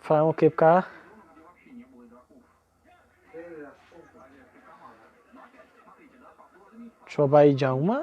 Фаҳмо кепка? Чобаи ҷамъа?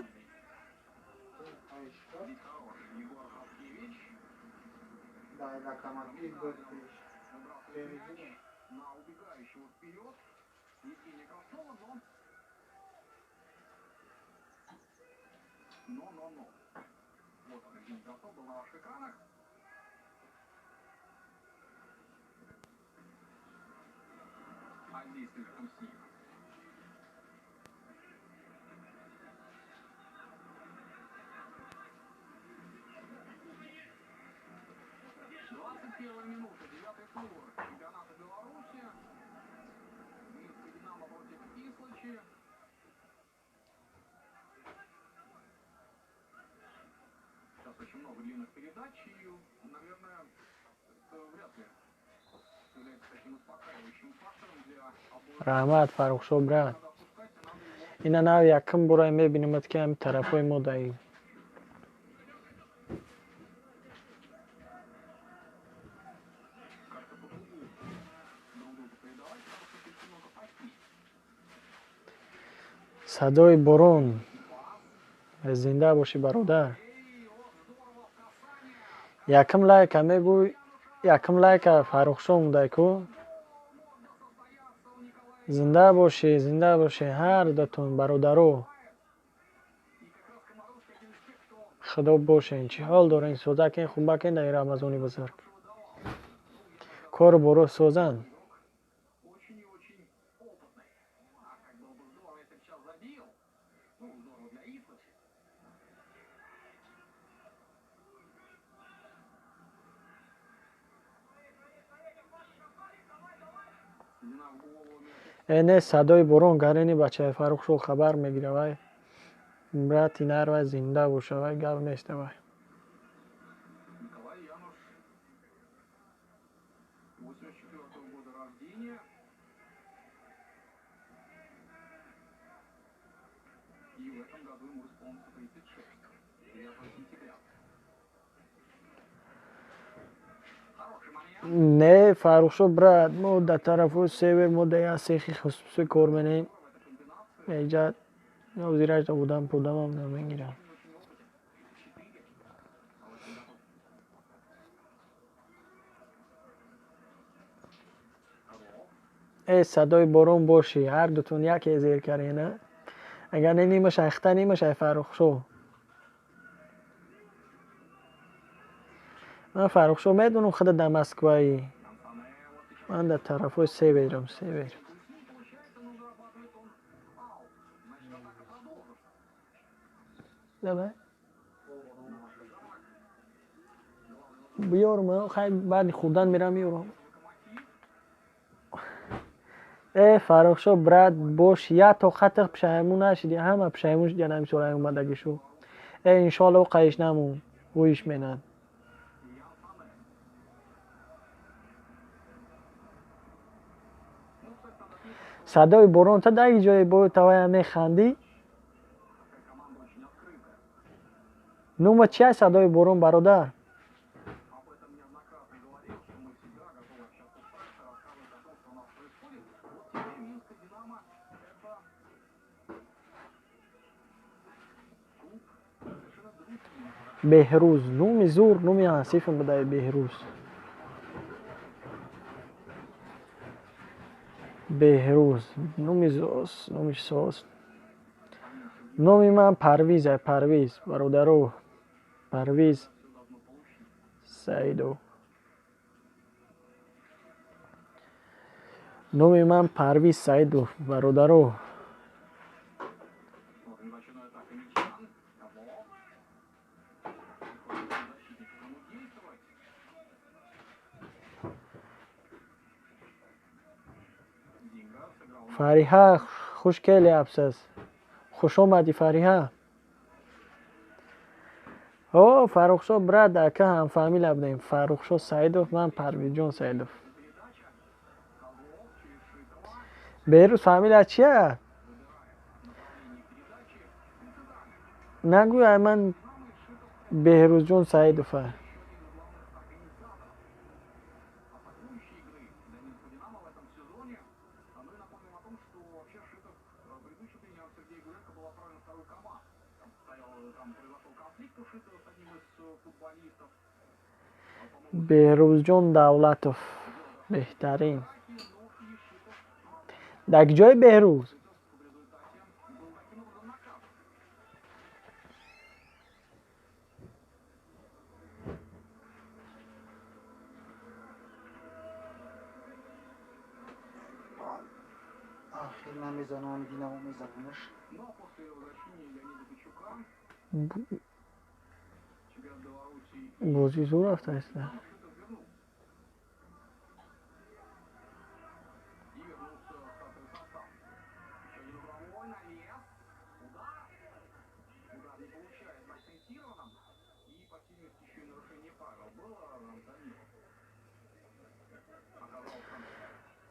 раҳмат Фаррухшоҳ брат. Ина нав якум бора мебинемад ки ҳами тарафҳои мо даи садои борон. Зинда бошӣ бародар. Якум лайка мегӯй, якум лайка Фаррухшоҳ мудай ку. Зинда бошӣ ҳар дутон бародаро. Худо бошен. Чӣ ҳол дорен? Созакен, хубакен дар Рамазони бузург. Кору боро созанд. Не садои борон гарини бачаи Фаррухшоҳ хабар мегира вай. Брат инар вай зинда боша вай гап нест вай. Не Фаррухшоҳ брат, мо дар тарафҳои север мо дар як сехи хусусӣ кор менем. Эҷа озираш будам пудамам намегирам. садои борон бошӣ. Ҳар дутон яке зер кардена. Агар не нимашай хта нимашай Фаррухшоҳ. Ман Фаррухшоҳ медонам худа дар Москваи. Ман дар тарафҳои северам, север. Давай. Биёрам, хай баъди хурдан мерам миёрам. Фаррухшоҳ брат бош, я тоқатах пушаймон нашиди, ҳама пушаймон шуди ҳами сола омадагишо. Иншоалло қаиш намон. Гӯиш менад. Садои борон та дар ҷои бо тавая механди? Нума чия садои борон бародар? Беҳрӯз. Номи зур, номи ҳасифам бадаи Беҳрӯз. Беҳрӯз. Номи зос, номи сос. Номи ман Парвиз, Парвиз, бародаро. Парвиз Саидов. Номи ман Парвиз Саидов, бародаро. Фариҳа, хушкели абсас. Хуш омадӣ Фариҳа. Фаррухшоҳ брат, ака ҳамфамилия будем. Фаррухшоҳ Саидов, ман Парвизҷон Саидов. Беҳрӯз фамилия чия? Нагӯй ман Беҳрӯзҷон Саидова. بهروزجان دولتوف بهترین. در جای بهروز آخر نمیزنم دینا و میزنمش. بازی زور رفته است.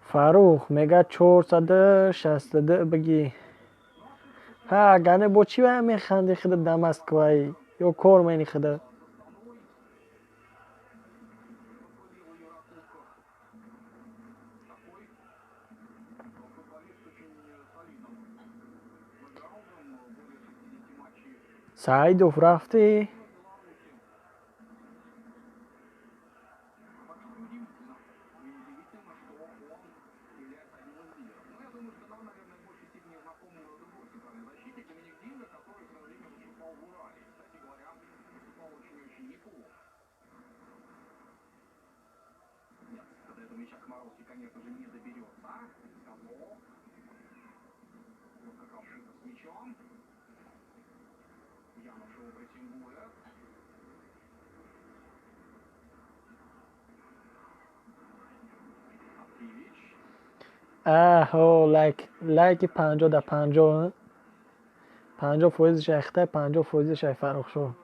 فاروق میگه 462 بگی. ها گانه با چی باید میخندی خدا دمسکوی یا کار مینی خدا. سعیدوف رفتی؟ آه لایک 50 در 50 50% اخته 50% فرق شد.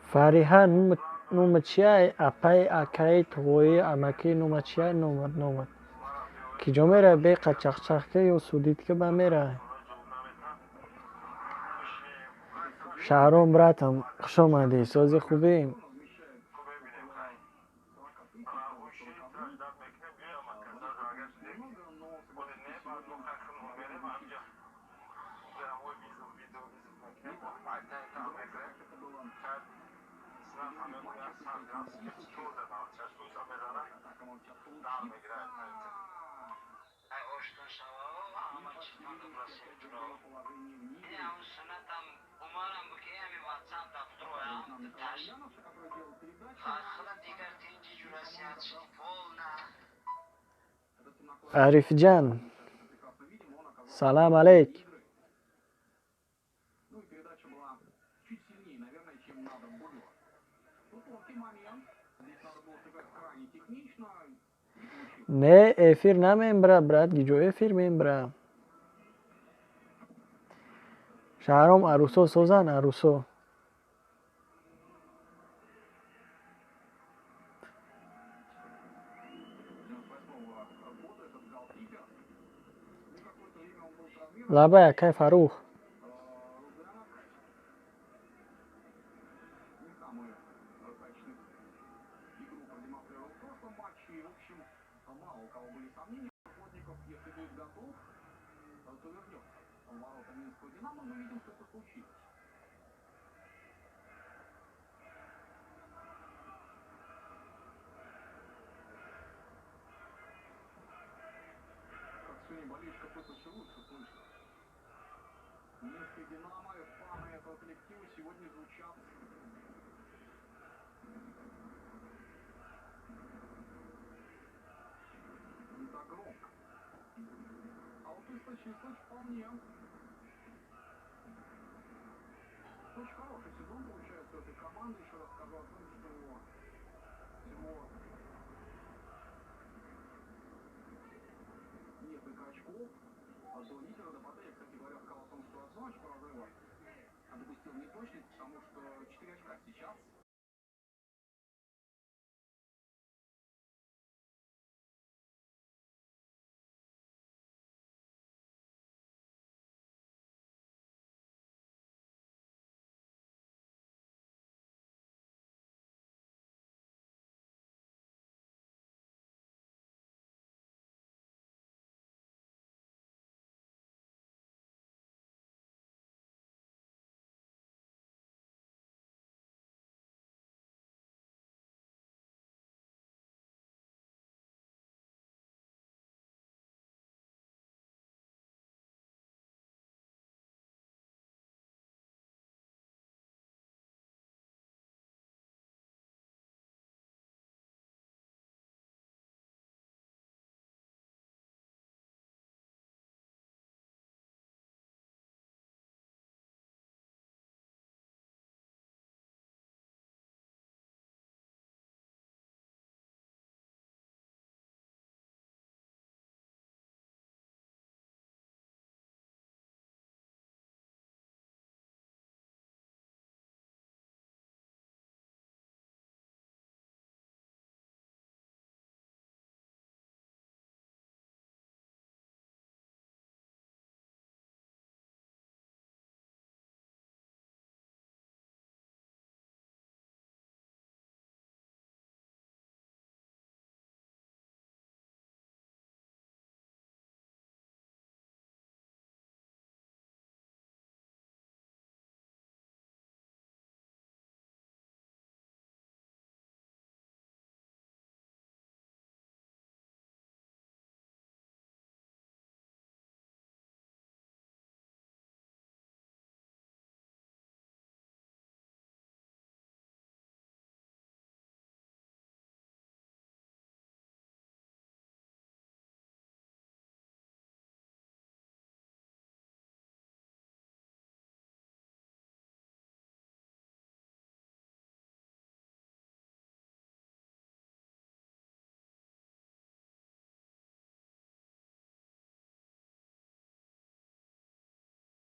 فریحه نومه چیه؟ اپای اکای توی امکی نومه چیه؟ نومد کجا میره؟ بی قچق که یا سودید که با میره. شهرام براتم خوش آمدی. سازی خوبی؟ عارف جان سلام علیک. نه افیر نمیبره برات گیجو افیر میبره. شهرام عروسو سوزن عروسو. لابا کی فاروق